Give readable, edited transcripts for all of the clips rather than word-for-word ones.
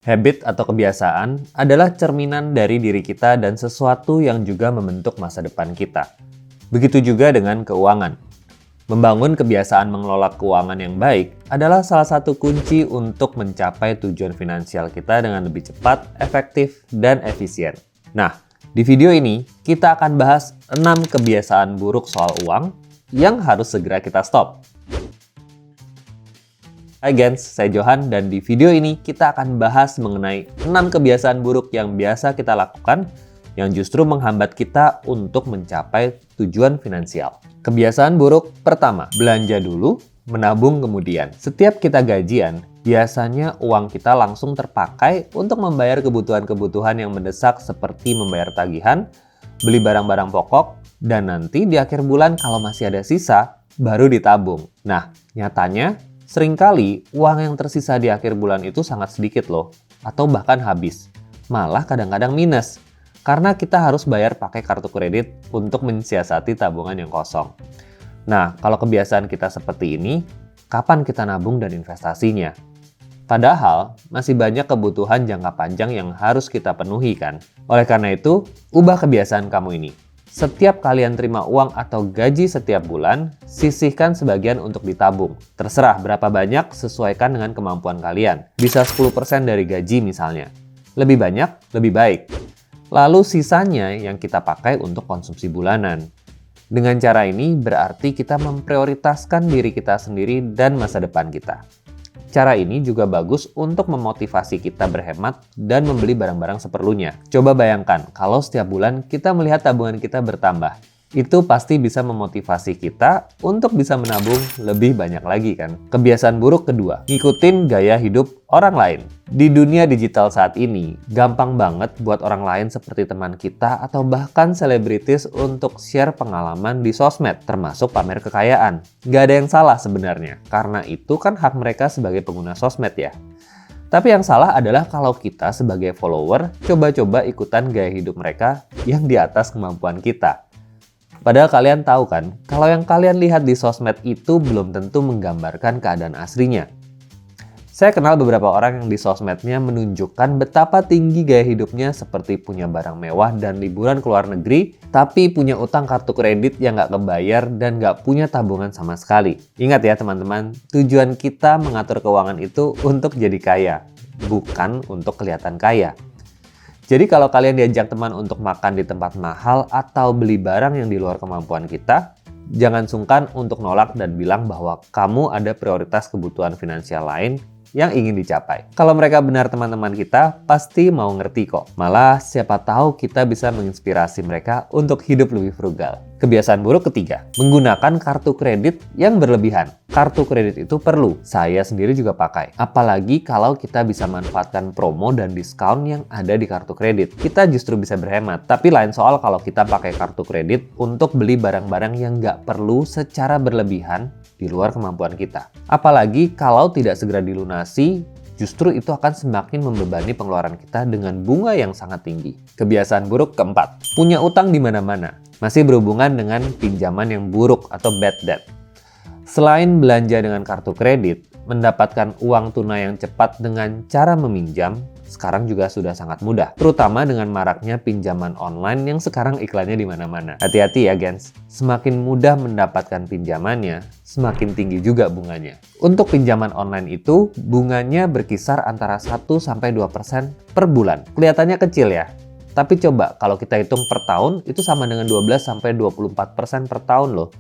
Habit atau kebiasaan adalah cerminan dari diri kita dan sesuatu yang juga membentuk masa depan kita. Begitu juga dengan keuangan. Membangun kebiasaan mengelola keuangan yang baik adalah salah satu kunci untuk mencapai tujuan finansial kita dengan lebih cepat, efektif, dan efisien. Nah, di video ini kita akan bahas 6 kebiasaan buruk soal uang yang harus segera kita stop. Hai gens, saya Johan dan di video ini kita akan bahas mengenai 6 kebiasaan buruk yang biasa kita lakukan yang justru menghambat kita untuk mencapai tujuan finansial. Kebiasaan buruk pertama, belanja dulu, menabung kemudian. Setiap kita gajian, biasanya uang kita langsung terpakai untuk membayar kebutuhan-kebutuhan yang mendesak seperti membayar tagihan, beli barang-barang pokok, dan nanti di akhir bulan kalau masih ada sisa, baru ditabung. Nah, nyatanya seringkali uang yang tersisa di akhir bulan itu sangat sedikit loh, atau bahkan habis. Malah kadang-kadang minus, karena kita harus bayar pakai kartu kredit untuk mensiasati tabungan yang kosong. Nah, kalau kebiasaan kita seperti ini, kapan kita nabung dan investasinya? Padahal, masih banyak kebutuhan jangka panjang yang harus kita penuhi kan? Oleh karena itu, ubah kebiasaan kamu ini. Setiap kalian terima uang atau gaji setiap bulan, sisihkan sebagian untuk ditabung. Terserah berapa banyak, sesuaikan dengan kemampuan kalian. Bisa 10% dari gaji misalnya. Lebih banyak, lebih baik. Lalu sisanya yang kita pakai untuk konsumsi bulanan. Dengan cara ini berarti kita memprioritaskan diri kita sendiri dan masa depan kita. Cara ini juga bagus untuk memotivasi kita berhemat dan membeli barang-barang seperlunya. Coba bayangkan kalau setiap bulan kita melihat tabungan kita bertambah. Itu pasti bisa memotivasi kita untuk bisa menabung lebih banyak lagi kan. Kebiasaan buruk kedua, ngikutin gaya hidup orang lain. Di dunia digital saat ini, gampang banget buat orang lain seperti teman kita atau bahkan selebritis untuk share pengalaman di sosmed, termasuk pamer kekayaan. Gak ada yang salah sebenarnya, karena itu kan hak mereka sebagai pengguna sosmed ya. Tapi yang salah adalah kalau kita sebagai follower coba-coba ikutan gaya hidup mereka yang di atas kemampuan kita. Padahal kalian tahu kan, kalau yang kalian lihat di sosmed itu belum tentu menggambarkan keadaan aslinya. Saya kenal beberapa orang yang di sosmednya menunjukkan betapa tinggi gaya hidupnya seperti punya barang mewah dan liburan ke luar negeri, tapi punya utang kartu kredit yang nggak kebayar dan nggak punya tabungan sama sekali. Ingat ya teman-teman, tujuan kita mengatur keuangan itu untuk jadi kaya, bukan untuk kelihatan kaya. Jadi kalau kalian diajak teman untuk makan di tempat mahal atau beli barang yang di luar kemampuan kita, jangan sungkan untuk nolak dan bilang bahwa kamu ada prioritas kebutuhan finansial lain yang ingin dicapai. Kalau mereka benar teman-teman kita, pasti mau ngerti kok. Malah siapa tahu kita bisa menginspirasi mereka untuk hidup lebih frugal. Kebiasaan buruk ketiga, menggunakan kartu kredit yang berlebihan. Kartu kredit itu perlu, saya sendiri juga pakai. Apalagi kalau kita bisa manfaatkan promo dan diskon yang ada di kartu kredit. Kita justru bisa berhemat. Tapi lain soal kalau kita pakai kartu kredit untuk beli barang-barang yang nggak perlu secara berlebihan di luar kemampuan kita. Apalagi kalau tidak segera dilunasi, justru itu akan semakin membebani pengeluaran kita dengan bunga yang sangat tinggi. Kebiasaan buruk keempat, punya utang di mana-mana. Masih berhubungan dengan pinjaman yang buruk atau bad debt. Selain belanja dengan kartu kredit, mendapatkan uang tunai yang cepat dengan cara meminjam, sekarang juga sudah sangat mudah. Terutama dengan maraknya pinjaman online yang sekarang iklannya di mana-mana. Hati-hati ya gens, semakin mudah mendapatkan pinjamannya, semakin tinggi juga bunganya. Untuk pinjaman online itu, bunganya berkisar antara 1-2% per bulan. Kelihatannya kecil ya, tapi coba kalau kita hitung per tahun, itu sama dengan 12-24% per tahun loh.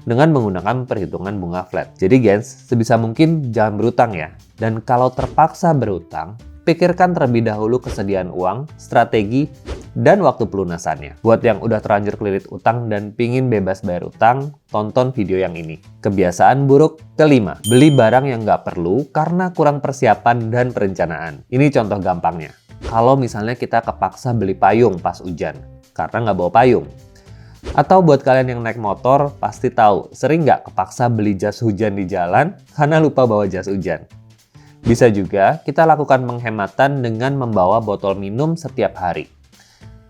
Dengan menggunakan perhitungan bunga flat. Jadi gens, sebisa mungkin jangan berutang ya. Dan kalau terpaksa berutang, pikirkan terlebih dahulu kesediaan uang, strategi, dan waktu pelunasannya. Buat yang udah terlanjur kelilit utang dan pingin bebas bayar utang, tonton video yang ini. Kebiasaan buruk kelima, beli barang yang nggak perlu karena kurang persiapan dan perencanaan. Ini contoh gampangnya. Kalau misalnya kita kepaksa beli payung pas hujan, karena nggak bawa payung. Atau buat kalian yang naik motor, pasti tahu, sering nggak kepaksa beli jas hujan di jalan karena lupa bawa jas hujan. Bisa juga kita lakukan penghematan dengan membawa botol minum setiap hari.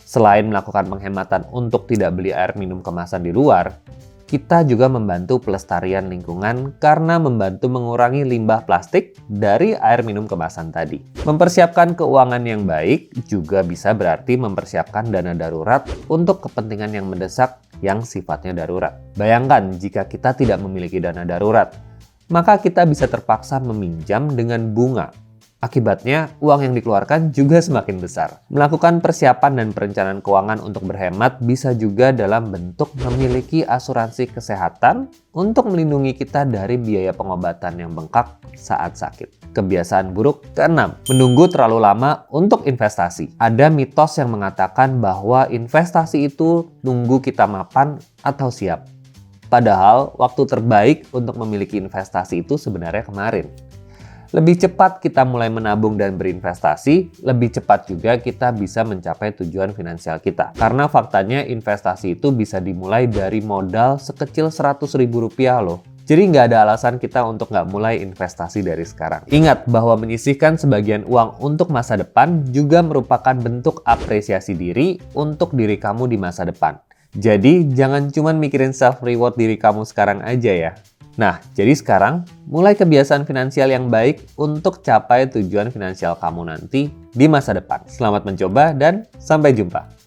Selain melakukan penghematan untuk tidak beli air minum kemasan di luar, kita juga membantu pelestarian lingkungan karena membantu mengurangi limbah plastik dari air minum kemasan tadi. Mempersiapkan keuangan yang baik juga bisa berarti mempersiapkan dana darurat untuk kepentingan yang mendesak yang sifatnya darurat. Bayangkan jika kita tidak memiliki dana darurat, maka kita bisa terpaksa meminjam dengan bunga. Akibatnya, uang yang dikeluarkan juga semakin besar. Melakukan persiapan dan perencanaan keuangan untuk berhemat bisa juga dalam bentuk memiliki asuransi kesehatan untuk melindungi kita dari biaya pengobatan yang bengkak saat sakit. Kebiasaan buruk keenam, menunggu terlalu lama untuk investasi. Ada mitos yang mengatakan bahwa investasi itu nunggu kita mapan atau siap. Padahal, waktu terbaik untuk memiliki investasi itu sebenarnya kemarin. Lebih cepat kita mulai menabung dan berinvestasi, lebih cepat juga kita bisa mencapai tujuan finansial kita. Karena faktanya investasi itu bisa dimulai dari modal sekecil Rp100.000 loh. Jadi nggak ada alasan kita untuk nggak mulai investasi dari sekarang. Ingat bahwa menyisihkan sebagian uang untuk masa depan juga merupakan bentuk apresiasi diri untuk diri kamu di masa depan. Jadi jangan cuma mikirin self-reward diri kamu sekarang aja ya. Nah, jadi sekarang mulai kebiasaan finansial yang baik untuk capai tujuan finansial kamu nanti di masa depan. Selamat mencoba dan sampai jumpa.